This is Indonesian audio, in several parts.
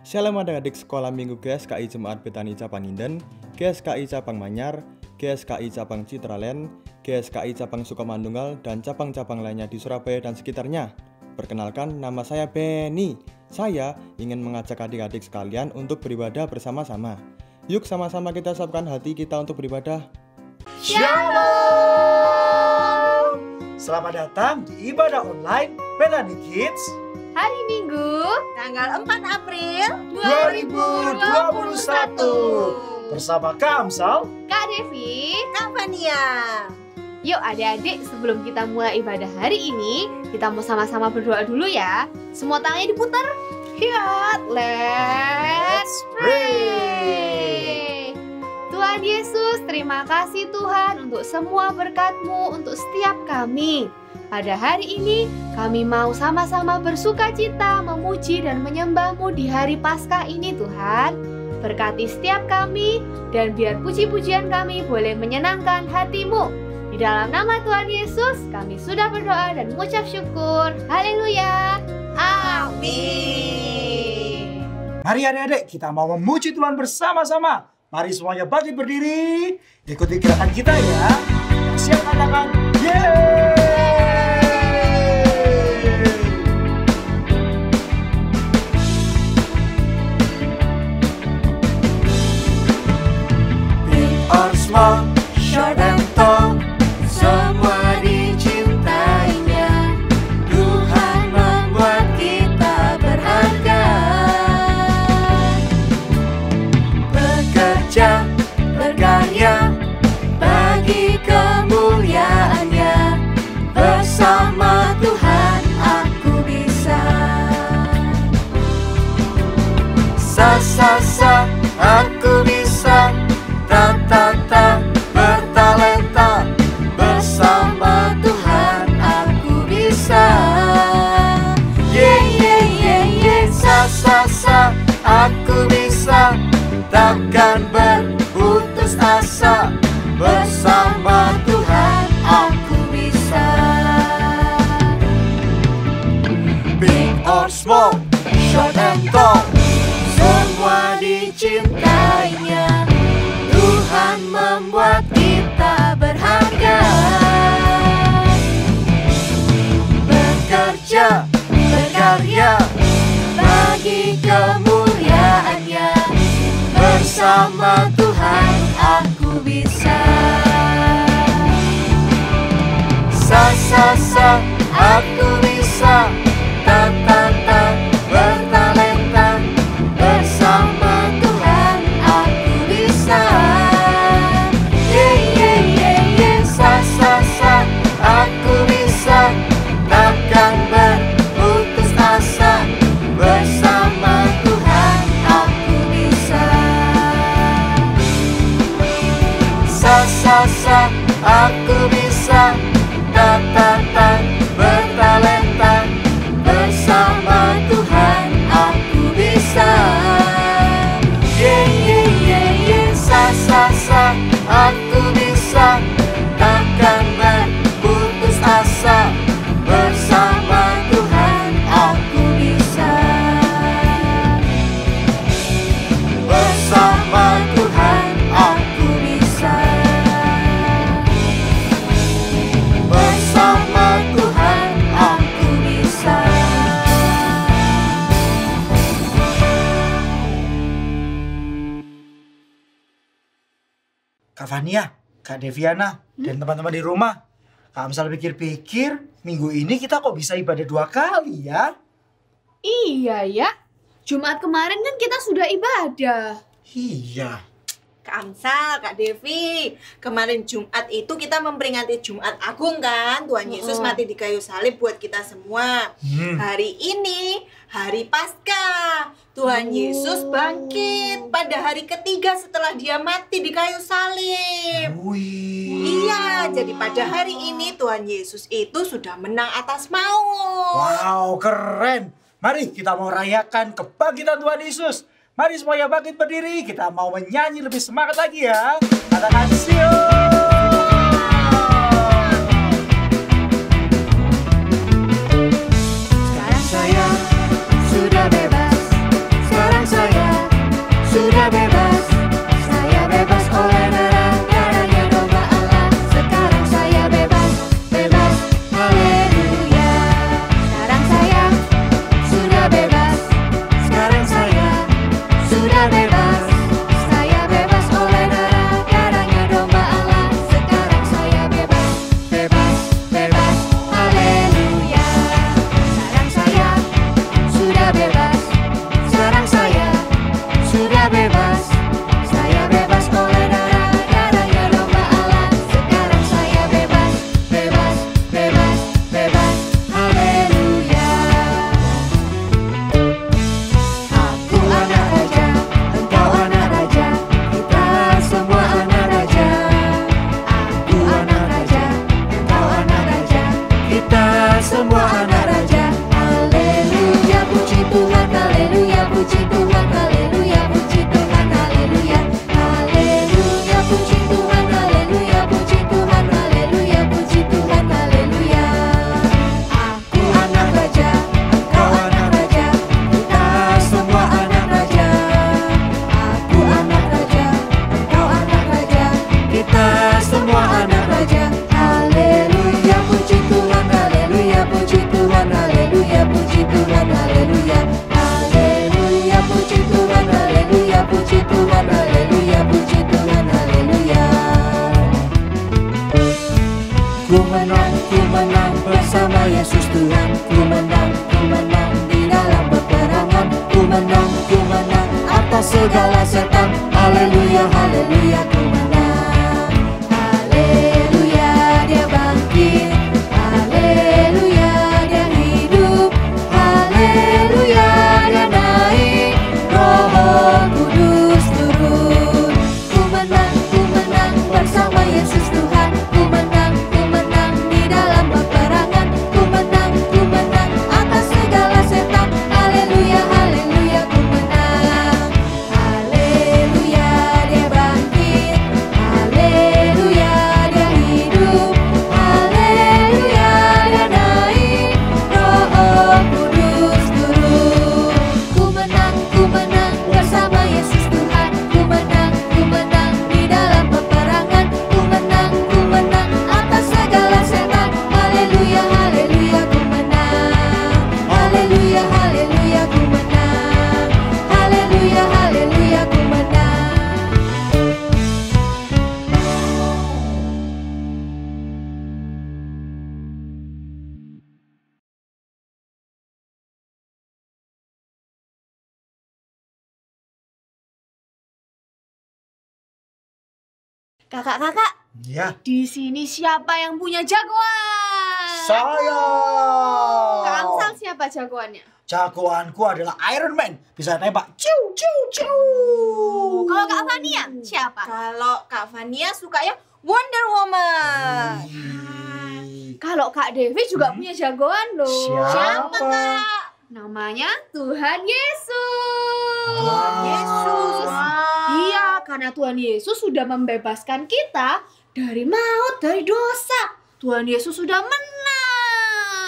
Shalom adik-adik sekolah minggu GSKI Jemaat Betani Cabang Inden, GSKI Cabang Manyar, GSKI Cabang Citraland, GSKI Cabang Sukamandunggal, dan cabang-cabang lainnya di Surabaya dan sekitarnya. Perkenalkan, nama saya Benny. Saya ingin mengajak adik-adik sekalian untuk beribadah bersama-sama. Yuk sama-sama kita siapkan hati kita untuk beribadah. Shalom! Selamat datang di ibadah online Betani Kids hari Minggu tanggal 4 April 2021 bersama Kak Amsal, Kak Devi, Kak Fania. Yuk adik-adik, sebelum kita mulai ibadah hari ini, kita mau sama-sama berdoa dulu ya. Semua tangannya diputar. Lihat, let's pray. Tuhan Yesus, terima kasih Tuhan untuk semua berkat-Mu untuk setiap kami. Pada hari ini, kami mau sama-sama bersuka cita, memuji dan menyembah-Mu di hari Paskah ini Tuhan. Berkati setiap kami, dan biar puji-pujian kami boleh menyenangkan hati-Mu. Di dalam nama Tuhan Yesus, kami sudah berdoa dan mengucap syukur. Haleluya. Amin. Mari adik-adik, kita mau memuji Tuhan bersama-sama. Mari semuanya bangkit berdiri, ikuti gerakan kita ya. Yang siap katakan, yeay! Or small, short and tall, semua dicintainya. Tuhan membuat kita berharga. Bekerja, berkarya, bagi kemuliaannya. Bersama Tuhan aku bisa. Sa, aku bisa. Ta, bertalenta, bersama Tuhan aku bisa. Sa, aku bisa. Takkan berputus asa, bersama Tuhan aku bisa. Big or small, short and tall, semua dicintainya. Tuhan membuat kita berharga. Bekerja, berkarya, bagi kemuliaannya. Bersama Tuhan aku bisa. Sa, aku bisa. Ta, bertalenta, bersama Tuhan aku bisa. Sa, aku bisa. Takkan berputus asa, bersama Tuhan aku bisa. Sa, aku bisa. Ta, bertalenta, bersama Tuhan aku bisa. Sa, aku bisa. Takkan berputus asa, bersama Tuhan aku bisa. Bersama Tuhan aku bisa. Bersama Tuhan aku bisa. Kak Fania, Kak Deviana, dan teman-teman di rumah, Kak Amsal pikir-pikir, minggu ini kita kok bisa ibadah 2 kali ya? Iya ya, Jumat kemarin kan kita sudah ibadah. Iya. Kak Amsal, Kak Devi, kemarin Jumat itu kita memperingati Jumat Agung kan. Tuhan Yesus mati di kayu salib buat kita semua. Hari ini hari Paskah. Tuhan Yesus bangkit pada hari ketiga setelah dia mati di kayu salib. Wih. Iya, jadi pada hari ini Tuhan Yesus itu sudah menang atas maut. Wow, keren. Mari kita mau rayakan kebangkitan Tuhan Yesus. Mari semuanya bangkit berdiri, kita mau menyanyi lebih semangat lagi ya. Katakan siap. Sekarang saya sudah bebas. Sekarang saya ku menang di dalam peperangan. Ku menang atas segala setan. Haleluya, haleluya, ku menang. Haleluya, dia bangkit. Haleluya, dia hidup. Haleluya, dia naik. Roh Kudus turun. Ku menang bersama Yesus Tuhan. Ku menang di dalam peperangan. Ku menang atas segala setan. Haleluya, haleluya, ku menang. Haleluya, dia bangkit. Haleluya, dia hidup. Haleluya, dia naik. Roh Kudus turun. Ku menang bersama Yesus Tuhan. Ku menang di dalam peperangan. Ku menang atas segala setan. Haleluya, haleluya, ku menang. Haleluya, haleluya, ku menang. Haleluya, haleluya, ku menang. Kakak-kakak, Ya, di sini siapa yang punya jagoan? saya. Kak Amsal siapa jagoannya? Jagoanku adalah Iron Man. Bisa nembak. Ciu, ciu, ciu. Kalau Kak Fania siapa? Kalau Kak Fania sukanya Wonder Woman. Kalau Kak Devi juga punya jagoan loh. Siapa? Kak? Namanya Tuhan Yesus. Tuhan Yesus. Iya, karena Tuhan Yesus sudah membebaskan kita dari maut, dari dosa. Tuhan Yesus sudah menang.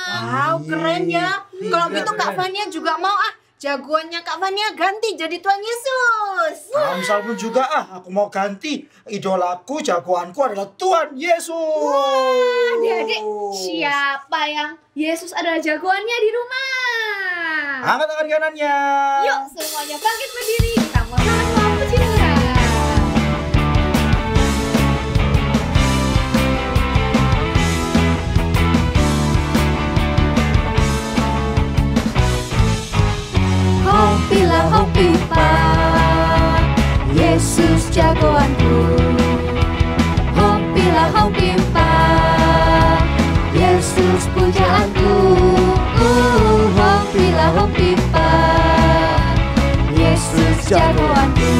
Wow, keren ya. Kalau Iya, gitu Kak keren. Fania juga mau jagoannya Kak Fania ganti jadi Tuhan Yesus. Amsal pun juga aku mau ganti. Idolaku, jagoanku adalah Tuhan Yesus. Adik-adik, siapa yang Yesus adalah jagoannya di rumah? Angkat tangan kanannya. Yuk, semuanya bangkit berdiri. Kita mau sama-sama puji Tuhan. Hompilah hompipa, Yesus jagoanku. Hompilah hompipa, Yesus pujaanku. Hompilah hompipa, Yesus jagoanku.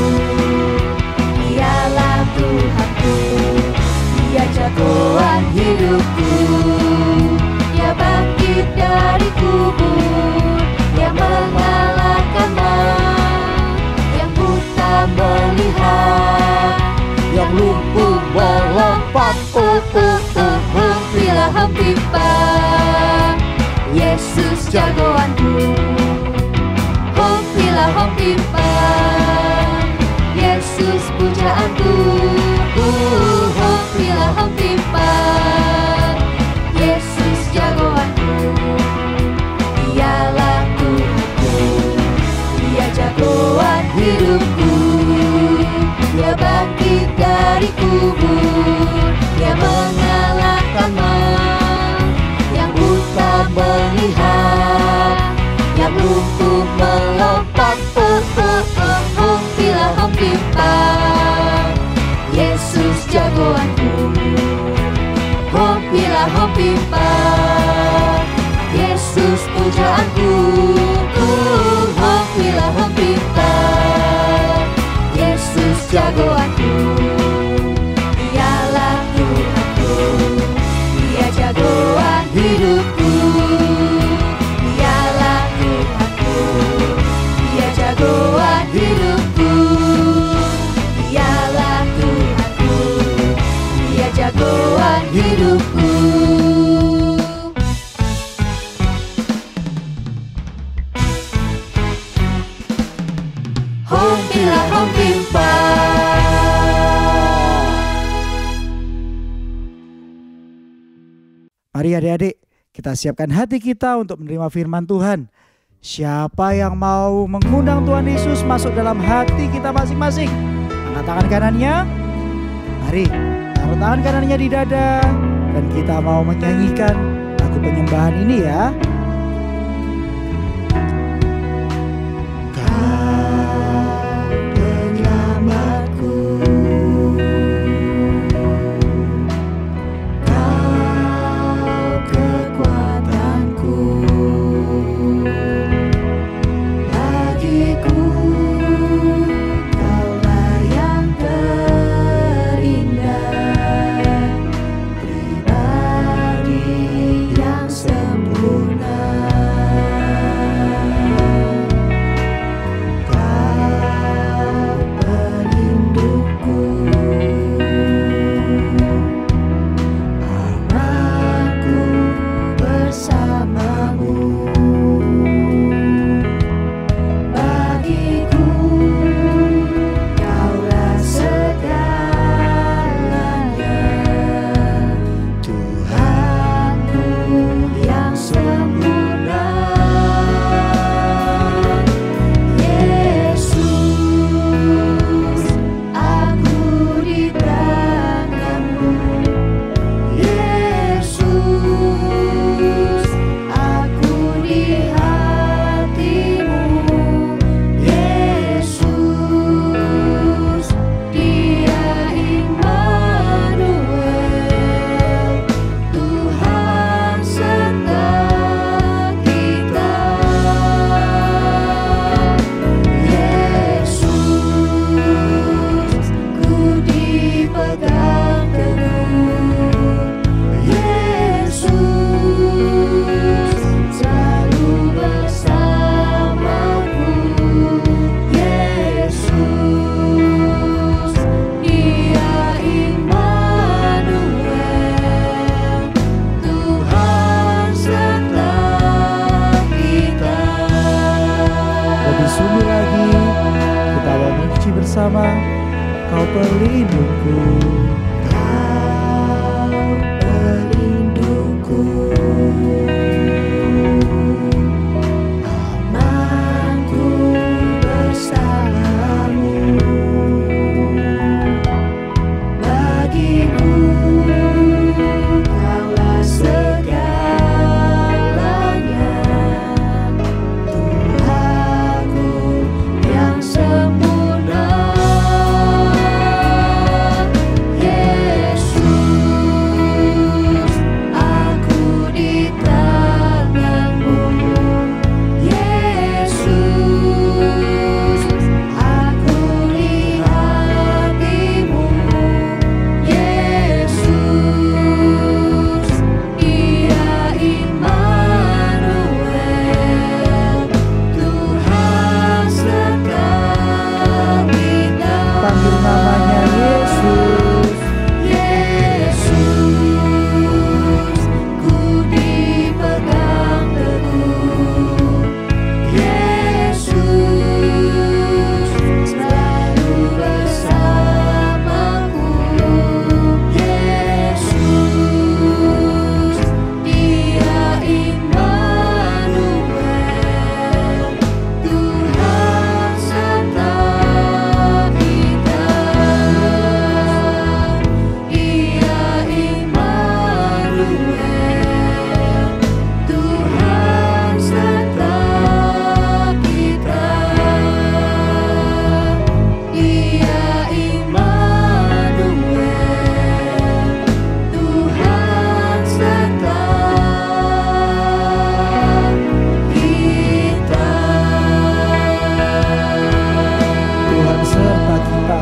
Dialah Tuhanku, Dia jagoan hidupku. Dia bangkit dari kubur, Dia mengalahkan maut. Yang buta melihat, yang lumpuh melompat. Hompilah hompipa, Yesus jagoanku. Hompilah hompipa, Yesus pujaanku. Hompilah hompipa, Yesus jagoanku. Dialah Tuhanku, Dia jagoan hidupku. Dia bangkit dari kubur, Dia mengalahkan maut. Yang buta melihat, yang lumpuh melompat. Hompilah hompipa, Yesus jagoanku. Hompilah hompipa, Yesus pujaanku. Hompilah hompipa, Yesus jagoanku. Dialah Tuhanku, Dia jagoan hidupku. Dialah Tuhanku, Dia jagoan hidupku. Dialah Tuhanku, Dia jagoan hidupku. Hompilah hompipa. Mari adik-adik, kita siapkan hati kita untuk menerima firman Tuhan. Siapa yang mau mengundang Tuhan Yesus masuk dalam hati kita masing-masing? Angkat tangan kanannya. Mari, taruh tangan kanannya di dada. Dan kita mau menyanyikan lagu penyembahan ini ya. sungguh lagi kita mau memuji bersama. Kau pelindungku, Kau pelindungku, amanku bersamamu. Bagiku Kaulah segalanya, Tuhanku yang sempurna. Yesus, aku di tangan-Mu. Yesus, aku lihat-Mu. Yesus, Dia Immanuel, Tuhan serta kita. panggil namanya Yesus. Yesus, ku dipegang teguh. Yesus, selalu bersamaku. Yesus, Dia Immanuel, Tuhan serta kita. Dia Immanuel, Tuhan serta kita. Dia Immanuel, Tuhan serta kita. Tuhan serta kita.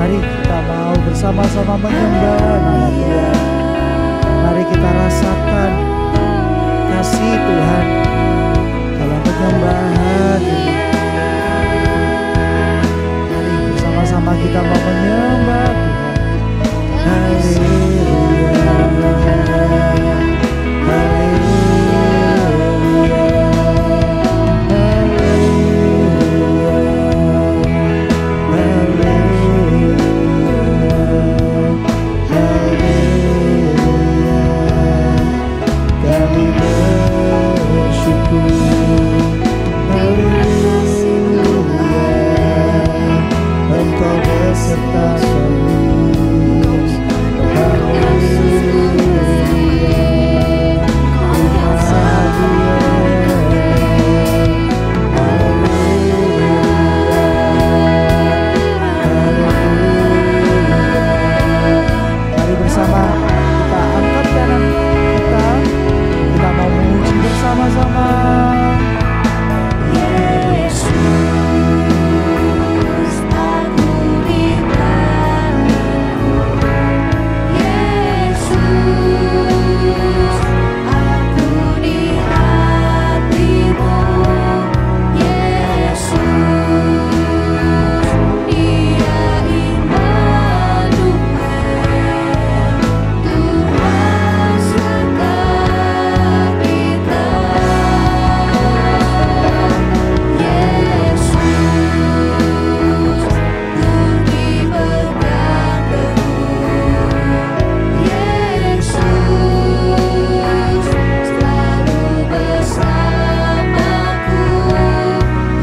Mari kita mau bersama-sama menyembah nama Tuhan. Mari kita rasakan kasih Tuhan dalam penyembahan ini. Mari bersama-sama kita mau menyembah Tuhan. Haleluya, kami bersyukur. Engkau beserta kami. Mari bersama kita angkat tangan kita. Kita mau memuji bersama-sama. Yesus, aku di tangan-Mu. Yesus, aku di hati-Mu. Yesus, Dia Immanuel, Tuhan serta kita. Yesus, ku dipegang teguh. Yesus, selalu bersamaku.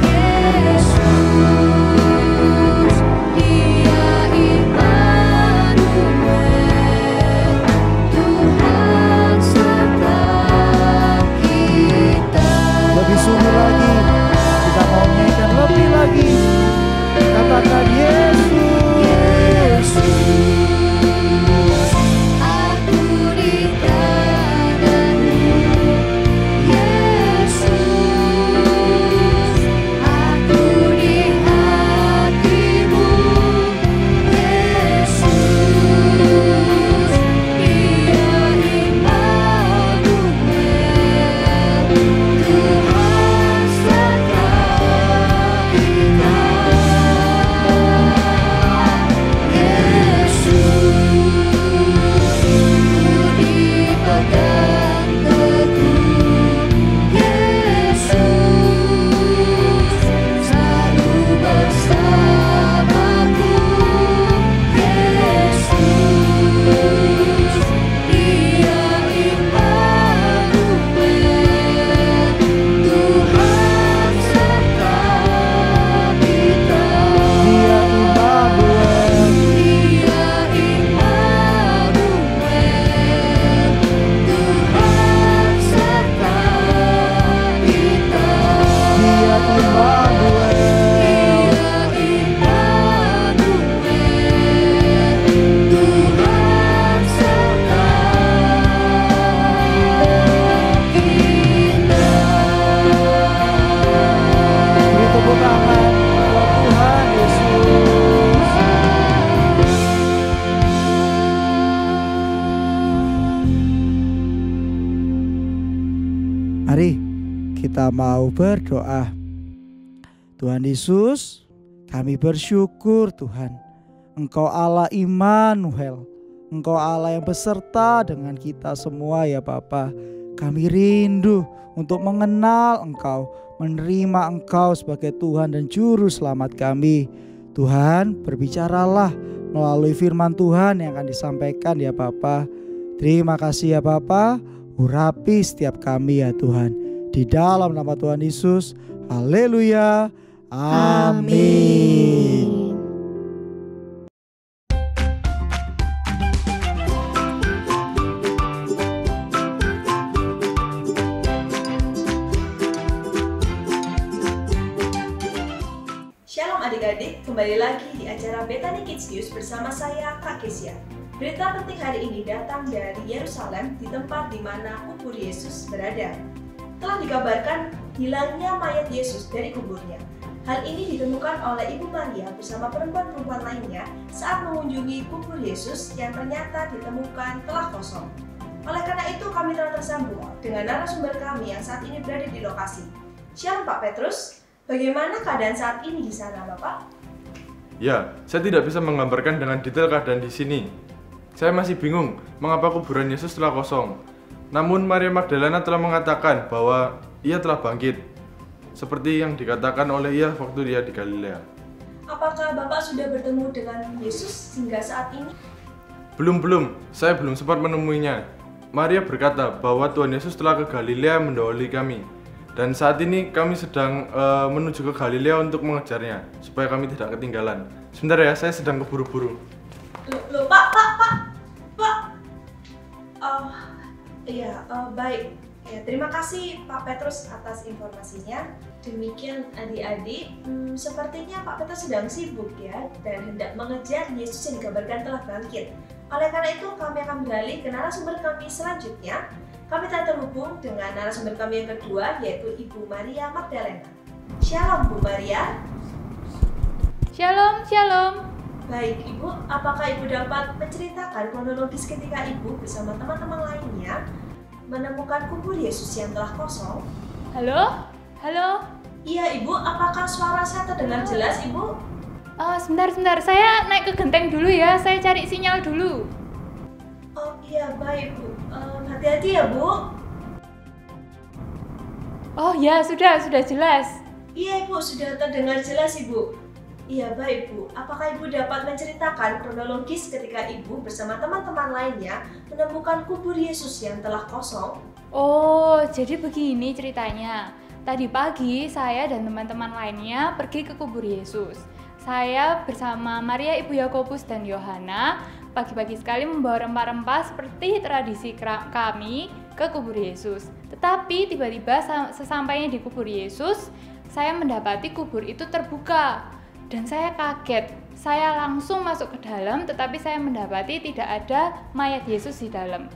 Yesus, Dia Immanuel, Tuhan serta kita. Lebih sungguh lagi kita mau nyanyikan lebih lagi. Katakan Yesus. Aku di tangan-Mu. Yesus, aku di hati-Mu. Yesus, Dia Immanuel, Tuhan kita mau berdoa. Tuhan Yesus, kami bersyukur Tuhan, Engkau Allah Immanuel, Engkau Allah yang beserta dengan kita semua ya Bapa. Kami rindu untuk mengenal Engkau, menerima Engkau sebagai Tuhan dan Juru Selamat kami. Tuhan, berbicaralah melalui firman Tuhan yang akan disampaikan ya Bapa. Terima kasih ya Bapa, urapi setiap kami ya Tuhan. Di dalam nama Tuhan Yesus, haleluya, amin. Shalom adik-adik, kembali lagi di acara Bethany Kids News bersama saya Kak Kesia. Berita penting hari ini datang dari Yerusalem, di tempat di mana kubur Yesus berada. Telah dikabarkan hilangnya mayat Yesus dari kuburnya. Hal ini ditemukan oleh Ibu Maria bersama perempuan-perempuan lainnya saat mengunjungi kubur Yesus yang ternyata ditemukan telah kosong. Oleh karena itu kami telah tersambung dengan narasumber kami yang saat ini berada di lokasi. Shalom Pak Petrus, bagaimana keadaan saat ini di sana Bapak? Ya, saya tidak bisa menggambarkan dengan detail keadaan di sini. Saya masih bingung mengapa kuburan Yesus telah kosong. Namun Maria Magdalena telah mengatakan bahwa ia telah bangkit, seperti yang dikatakan oleh ia waktu dia di Galilea. Apakah Bapak sudah bertemu dengan Yesus hingga saat ini? Belum, saya belum sempat menemuinya. Maria berkata bahwa Tuhan Yesus telah ke Galilea mendahului kami. Dan saat ini kami sedang menuju ke Galilea untuk mengejarnya, supaya kami tidak ketinggalan. Sebentar ya, saya sedang keburu-buru. Loh, Pak. Baik. Ya, terima kasih Pak Petrus atas informasinya. Demikian adik-adik, sepertinya Pak Petrus sedang sibuk ya, dan hendak mengejar Yesus yang dikabarkan telah bangkit. Oleh karena itu, kami akan beralih ke narasumber kami selanjutnya. Kami telah terhubung dengan narasumber kami yang kedua, yaitu Ibu Maria Magdalena. Shalom Bu Maria. Shalom, shalom. Baik Ibu, apakah Ibu dapat menceritakan kronologis ketika Ibu bersama teman-teman lainnya menemukan kubur Yesus yang telah kosong? Halo? Iya Ibu, apakah suara saya terdengar jelas Ibu? Sebentar, saya naik ke genteng dulu ya, saya cari sinyal dulu. Oh iya, baik Bu. Hati-hati ya Bu. Oh ya, sudah jelas. Iya Ibu, sudah terdengar jelas Ibu. Iya baik Bu, apakah Ibu dapat menceritakan kronologis ketika Ibu bersama teman-teman lainnya menemukan kubur Yesus yang telah kosong? Oh, jadi begini ceritanya. Tadi pagi saya dan teman-teman lainnya pergi ke kubur Yesus. Saya bersama Maria Ibu Yakobus dan Yohana pagi-pagi sekali membawa rempah-rempah seperti tradisi kami ke kubur Yesus. Tetapi tiba-tiba sesampainya di kubur Yesus, saya mendapati kubur itu terbuka. Dan saya kaget, saya langsung masuk ke dalam tetapi saya mendapati tidak ada mayat Yesus di dalam.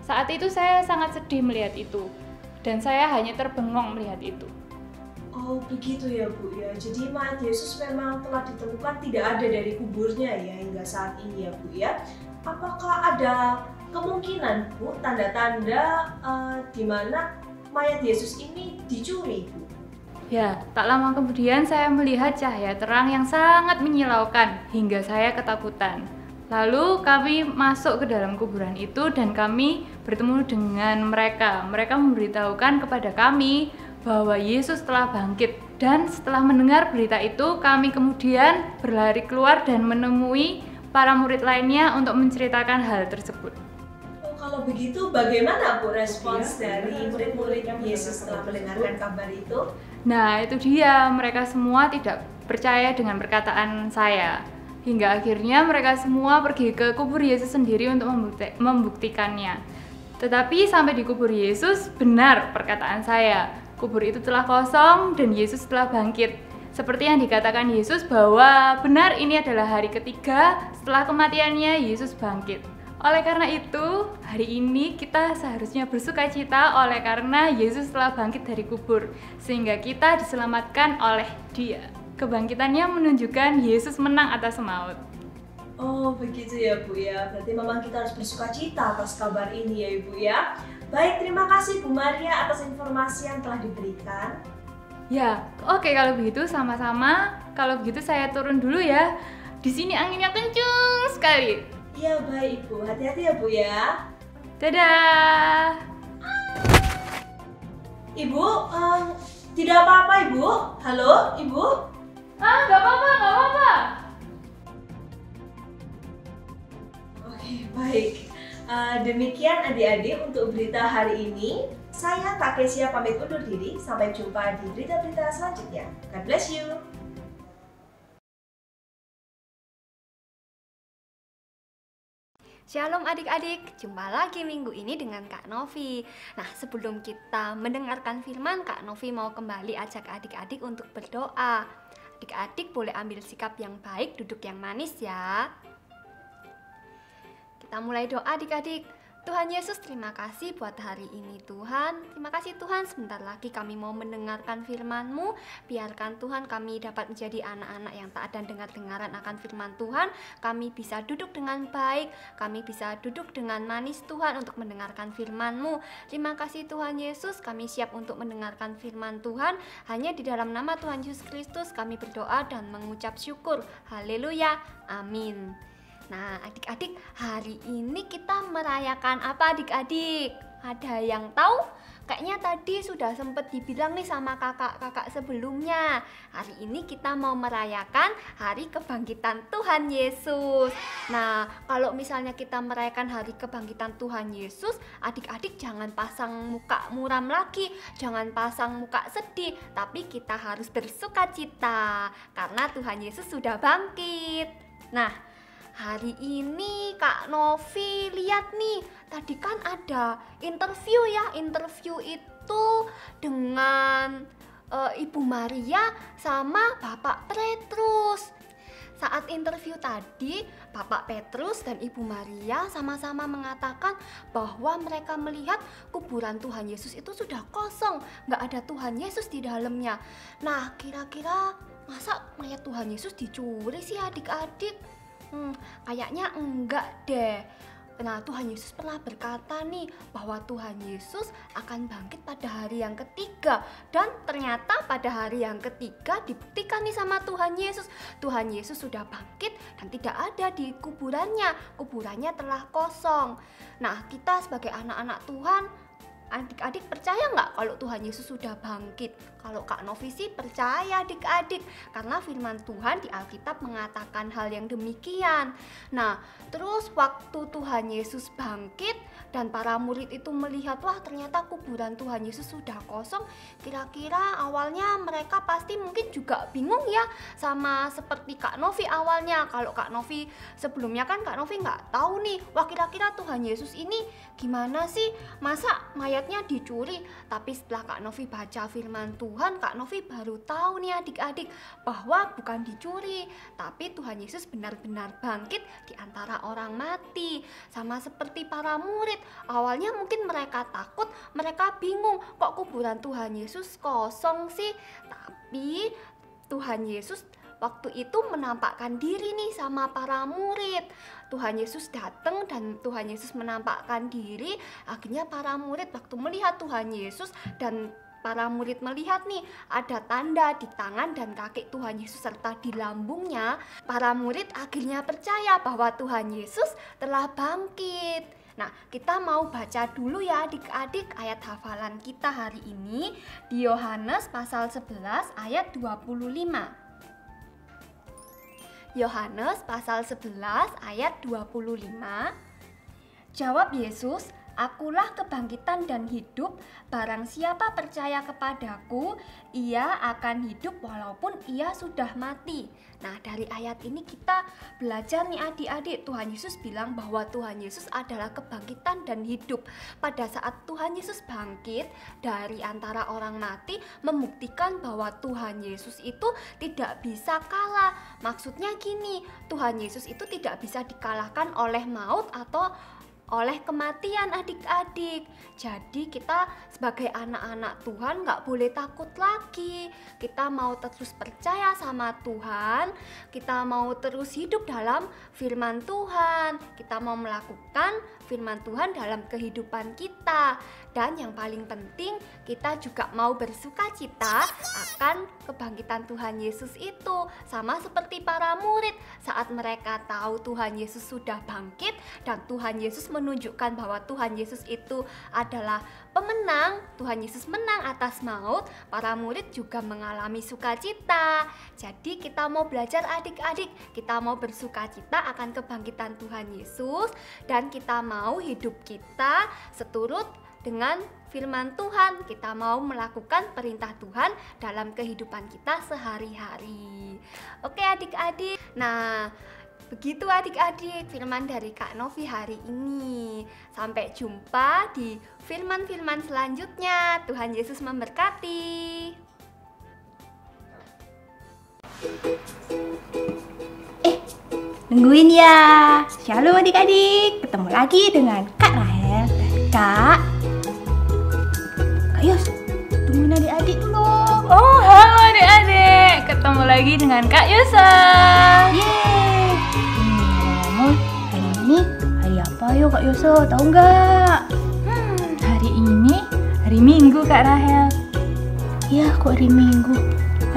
Saat itu saya sangat sedih melihat itu, dan saya hanya terbengong melihat itu. Oh begitu ya Bu ya, jadi mayat Yesus memang telah ditemukan tidak ada dari kuburnya ya hingga saat ini ya Bu ya. Apakah ada kemungkinan Bu tanda-tanda di mana mayat Yesus ini dicuri Bu? Ya, tak lama kemudian saya melihat cahaya terang yang sangat menyilaukan hingga saya ketakutan. Lalu kami masuk ke dalam kuburan itu dan kami bertemu dengan mereka. Mereka memberitahukan kepada kami bahwa Yesus telah bangkit. Dan setelah mendengar berita itu, kami kemudian berlari keluar dan menemui para murid lainnya untuk menceritakan hal tersebut. Kalau begitu, bagaimana Bu respons dari murid-murid Yesus setelah mendengarkan kabar itu? Nah, itu dia, mereka semua tidak percaya dengan perkataan saya. Hingga akhirnya mereka semua pergi ke kubur Yesus sendiri untuk membuktikannya. Tetapi sampai di kubur Yesus, benar perkataan saya. Kubur itu telah kosong dan Yesus telah bangkit. Seperti yang dikatakan Yesus bahwa benar ini adalah hari ketiga setelah kematiannya Yesus bangkit. Oleh karena itu, hari ini kita seharusnya bersuka cita oleh karena Yesus telah bangkit dari kubur, sehingga kita diselamatkan oleh Dia. Kebangkitannya menunjukkan Yesus menang atas maut. Oh begitu ya Bu ya, berarti memang kita harus bersuka cita atas kabar ini ya Ibu ya. Baik, terima kasih Bu Maria atas informasi yang telah diberikan. Ya, oke kalau begitu sama-sama. Kalau begitu saya turun dulu ya. Di sini anginnya kencang sekali. Iya baik Ibu, hati-hati ya Bu ya. Dadah. Ibu, tidak apa-apa Ibu? Halo Ibu? Nggak apa-apa, nggak apa-apa. Oke, baik. Demikian adik-adik untuk berita hari ini. Saya Kak Kesia pamit undur diri. Sampai jumpa di berita-berita selanjutnya. God bless you. Shalom adik-adik, jumpa lagi minggu ini dengan Kak Novi. Nah, sebelum kita mendengarkan firman, Kak Novi mau kembali ajak adik-adik untuk berdoa. Adik-adik boleh ambil sikap yang baik, duduk yang manis ya. Kita mulai doa adik-adik. Tuhan Yesus, terima kasih buat hari ini Tuhan. Terima kasih Tuhan, sebentar lagi kami mau mendengarkan firman-Mu. Biarkan Tuhan kami dapat menjadi anak-anak yang taat dan dengar-dengaran akan firman Tuhan. Kami bisa duduk dengan baik, kami bisa duduk dengan manis Tuhan untuk mendengarkan firman-Mu. Terima kasih Tuhan Yesus, kami siap untuk mendengarkan firman Tuhan. Hanya di dalam nama Tuhan Yesus Kristus kami berdoa dan mengucap syukur. Haleluya, amin. Nah adik-adik, hari ini kita merayakan apa adik-adik? Ada yang tahu? Kayaknya tadi sudah sempat dibilang nih sama kakak-kakak sebelumnya. Hari ini kita mau merayakan hari kebangkitan Tuhan Yesus. Nah, kalau misalnya kita merayakan hari kebangkitan Tuhan Yesus, adik-adik jangan pasang muka muram lagi, jangan pasang muka sedih, tapi kita harus bersukacita karena Tuhan Yesus sudah bangkit. Nah, hari ini Kak Novi lihat nih, tadi kan ada interview ya. Interview itu dengan Ibu Maria sama Bapak Petrus. Saat interview tadi, Bapak Petrus dan Ibu Maria sama-sama mengatakan bahwa mereka melihat kuburan Tuhan Yesus itu sudah kosong, nggak ada Tuhan Yesus di dalamnya. Nah, kira-kira masa mayat Tuhan Yesus dicuri sih adik-adik? Kayaknya enggak deh. Nah, Tuhan Yesus pernah berkata nih bahwa Tuhan Yesus akan bangkit pada hari yang ketiga. Dan ternyata pada hari yang ketiga dibuktikan nih sama Tuhan Yesus. Tuhan Yesus sudah bangkit dan tidak ada di kuburannya. Kuburannya telah kosong. Nah, kita sebagai anak-anak Tuhan, adik-adik percaya nggak kalau Tuhan Yesus sudah bangkit? Kalau Kak Novi sih percaya adik-adik, karena firman Tuhan di Alkitab mengatakan hal yang demikian. Nah, terus waktu Tuhan Yesus bangkit dan para murid itu melihat, wah ternyata kuburan Tuhan Yesus sudah kosong. Kira-kira awalnya mereka pasti mungkin juga bingung ya, sama seperti Kak Novi awalnya. Kalau Kak Novi sebelumnya kan Kak Novi nggak tahu nih, wah kira-kira Tuhan Yesus ini gimana sih, masa mayatnya dicuri? Tapi setelah Kak Novi baca firman Tuhan, Kak Novi baru tahu nih adik-adik bahwa bukan dicuri, tapi Tuhan Yesus benar-benar bangkit di antara orang mati. Sama seperti para murid, awalnya mungkin mereka takut, mereka bingung, kok kuburan Tuhan Yesus kosong sih? Tapi Tuhan Yesus waktu itu menampakkan diri nih sama para murid. Tuhan Yesus datang dan Tuhan Yesus menampakkan diri. Akhirnya para murid waktu melihat Tuhan Yesus dan para murid melihat nih ada tanda di tangan dan kaki Tuhan Yesus serta di lambungnya, para murid akhirnya percaya bahwa Tuhan Yesus telah bangkit. Nah, kita mau baca dulu ya adik-adik ayat hafalan kita hari ini di Yohanes pasal 11 ayat 25. Yohanes pasal 11 ayat 25. Jawab Yesus, "Akulah kebangkitan dan hidup, barang siapa percaya kepadaku, ia akan hidup walaupun ia sudah mati." Nah, dari ayat ini kita belajar nih adik-adik, Tuhan Yesus bilang bahwa Tuhan Yesus adalah kebangkitan dan hidup. Pada saat Tuhan Yesus bangkit dari antara orang mati, membuktikan bahwa Tuhan Yesus itu tidak bisa kalah. Maksudnya gini, Tuhan Yesus itu tidak bisa dikalahkan oleh maut atau oleh kematian adik-adik. Jadi kita sebagai anak-anak Tuhan nggak boleh takut lagi. Kita mau terus percaya sama Tuhan, kita mau terus hidup dalam firman Tuhan, kita mau melakukan firman Tuhan dalam kehidupan kita. Dan yang paling penting, kita juga mau bersukacita akan kebangkitan Tuhan Yesus itu. Sama seperti para murid saat mereka tahu Tuhan Yesus sudah bangkit dan Tuhan Yesus menunjukkan bahwa Tuhan Yesus itu adalah pemenang, Tuhan Yesus menang atas maut, para murid juga mengalami sukacita. Jadi kita mau belajar adik-adik, kita mau bersukacita akan kebangkitan Tuhan Yesus, dan kita mau hidup kita seturut dengan firman Tuhan. Kita mau melakukan perintah Tuhan dalam kehidupan kita sehari-hari. Oke adik-adik, nah begitu adik-adik firman dari Kak Novi hari ini. Sampai jumpa di firman-firman selanjutnya. Tuhan Yesus memberkati. Nungguin ya. Shalom adik-adik. Ketemu lagi dengan Kak Rahel dan Kak Yos. Tungguin adik-adik dulu. Oh, halo adik-adik. Ketemu lagi dengan Kak Yosa. Yeay. Ngomong, hari ini hari apa yo Kak Yosa? Tahu nggak? Hari ini hari Minggu Kak Rahel. Ya, kok hari Minggu?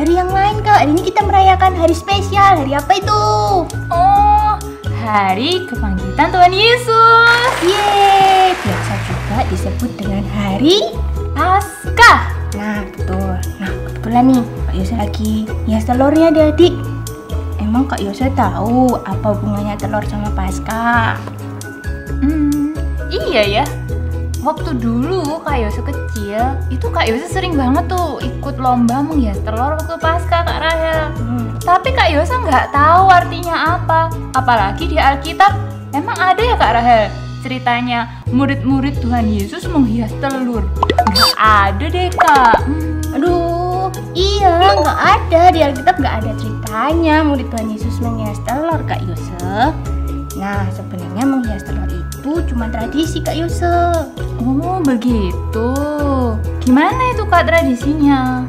Hari yang lain Kak. Hari ini kita merayakan hari spesial. Hari apa itu? Oh, hari kebangkitan Tuhan Yesus. Yeay. Biasa juga disebut dengan hari Paskah. Nah, betul. Nah, kebetulan nih Kak Yosa lagi hias telurnya adik-adik. Emang Kak Yosa tahu apa hubungannya telur sama Paskah? Iya ya. Waktu dulu Kak Yosa kecil, itu Kak Yosa sering banget tuh ikut lomba menghias telur waktu Paskah Kak Rahel. Tapi Kak Yosa nggak tahu artinya apa. Apalagi di Alkitab, emang ada ya Kak Rahel ceritanya murid-murid Tuhan Yesus menghias telur? Nggak ada deh Kak. Aduh, iya nggak ada. Di Alkitab nggak ada ceritanya murid Tuhan Yesus menghias telur Kak Yosa. Nah, sebenarnya menghias telur itu cuma tradisi Kak Yosa. Oh begitu. Gimana itu Kak tradisinya?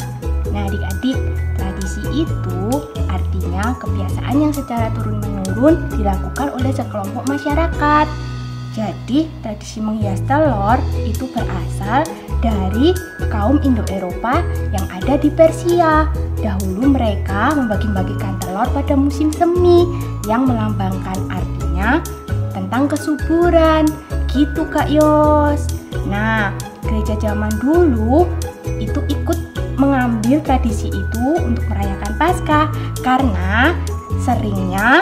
Nah adik-adik, tradisi itu artinya kebiasaan yang secara turun-menurun dilakukan oleh sekelompok masyarakat. Jadi tradisi menghias telur itu berasal dari kaum Indo-Eropa yang ada di Persia. Dahulu mereka membagi-bagikan telur pada musim semi yang melambangkan artinya tentang kesuburan. Gitu Kak Yos. Nah, gereja zaman dulu itu ikut mengambil tradisi itu untuk merayakan Paskah karena seringnya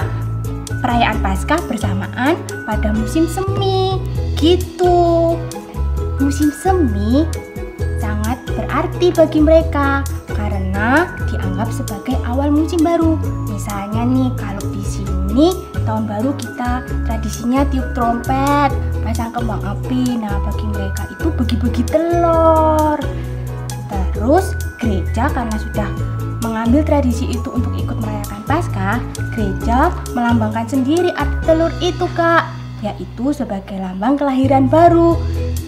perayaan Paskah bersamaan pada musim semi. Gitu. Musim semi sangat berarti bagi mereka karena dianggap sebagai awal musim baru. Misalnya nih, kalau di sini tahun baru kita tradisinya tiup trompet, pasang kembang api. Nah, bagi mereka itu bagi-bagi telur. Terus gereja karena sudah mengambil tradisi itu untuk ikut merayakan Paskah, gereja melambangkan sendiri arti telur itu Kak, yaitu sebagai lambang kelahiran baru.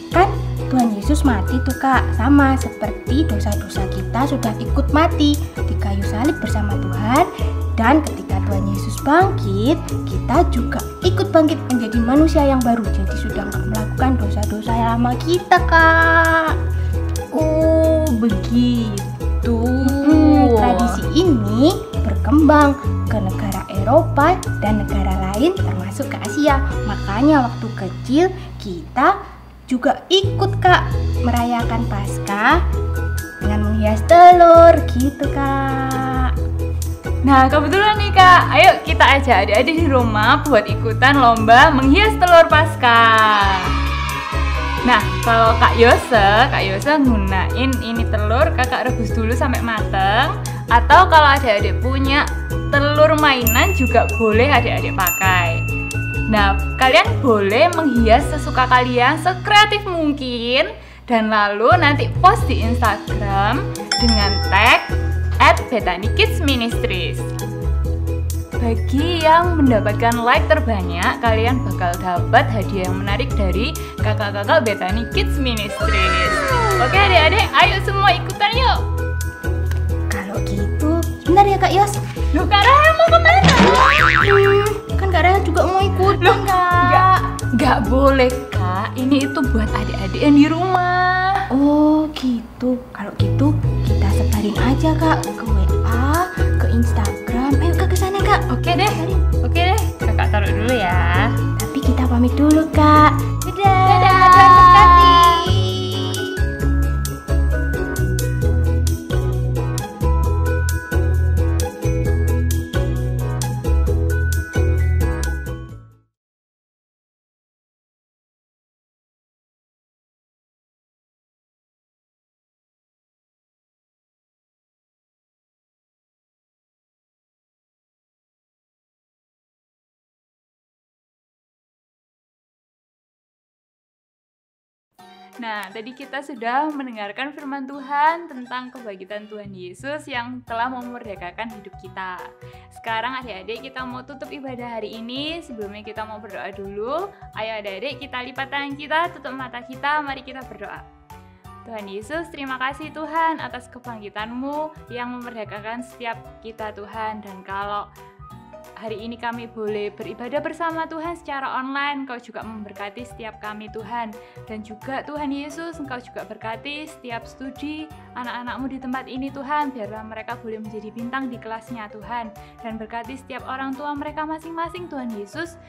Kan Tuhan Yesus mati tuh Kak, sama seperti dosa-dosa kita sudah ikut mati di kayu salib bersama Tuhan. Dan ketika Tuhan Yesus bangkit, kita juga ikut bangkit menjadi manusia yang baru. Jadi sudah nggak melakukan dosa-dosa yang lama kita Kak. Oh begitu. Tradisi ini berkembang ke negara Eropa dan negara lain termasuk ke Asia. Makanya waktu kecil kita juga ikut Kak merayakan Paskah dengan menghias telur gitu Kak. Nah kebetulan nih Kak, ayo kita ajak adik-adik di rumah buat ikutan lomba menghias telur Paskah. Nah kalau Kak Yose gunain ini telur kakak rebus dulu sampai mateng. Atau kalau adik-adik punya telur mainan juga boleh adik-adik pakai. Nah kalian boleh menghias sesuka kalian, sekreatif mungkin. Dan lalu nanti post di Instagram dengan tag @BethanyKidsMinistries. bagi yang mendapatkan like terbanyak, kalian bakal dapat hadiah yang menarik dari kakak-kakak Bethany Kids Ministries. Oke adik-adik, ayo semua ikutan yuk. Kalau gitu, bentar ya Kak Yos. Loh, Kak Rahel mau kemana? Kan Kak Rahel juga mau ikutan Kak. Nggak boleh Kak, ini itu buat adik-adik yang di rumah. Oh gitu, kalau gitu kita sebarin aja Kak ke WA, ke Instagram. Ayo Kak, ke sana Kak. Oke deh, kakak taruh dulu ya. Tapi kita pamit dulu Kak. Dadah. Dadah, Tuhan berkati. Nah, tadi kita sudah mendengarkan firman Tuhan tentang kebangkitan Tuhan Yesus yang telah memerdekakan hidup kita. Sekarang adik-adik kita mau tutup ibadah hari ini. Sebelumnya kita mau berdoa dulu. Ayo adik-adik kita lipat tangan kita, tutup mata kita, mari kita berdoa. Tuhan Yesus, terima kasih Tuhan atas kebangkitan-Mu yang memerdekakan setiap kita Tuhan. Dan kalau hari ini kami boleh beribadah bersama Tuhan secara online, Engkau juga memberkati setiap kami Tuhan. Dan juga Tuhan Yesus, Engkau juga berkati setiap studi anak-anak-Mu di tempat ini Tuhan, biarlah mereka boleh menjadi bintang di kelasnya Tuhan. Dan berkati setiap orang tua mereka masing-masing Tuhan Yesus.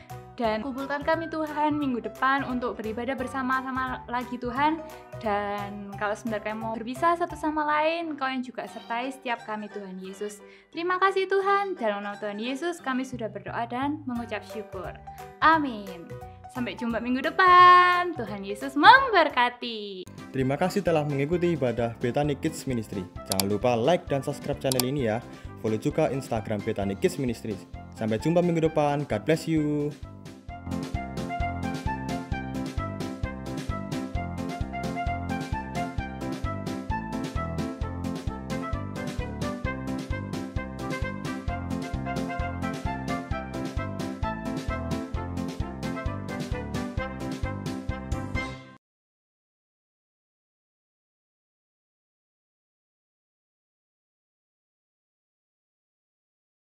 Dan kumpulkan kami Tuhan minggu depan untuk beribadah bersama-sama lagi Tuhan. Dan kalau sebentar kami mau berpisah satu sama lain, Engkau yang juga sertai setiap kami Tuhan Yesus. Terima kasih Tuhan, dalam nama Tuhan Yesus kami sudah berdoa dan mengucap syukur. Amin. Sampai jumpa minggu depan. Tuhan Yesus memberkati. Terima kasih telah mengikuti ibadah Bethany Kids Ministry. Jangan lupa like dan subscribe channel ini ya. Follow juga Instagram Bethany Kids Ministry. Sampai jumpa minggu depan. God bless you.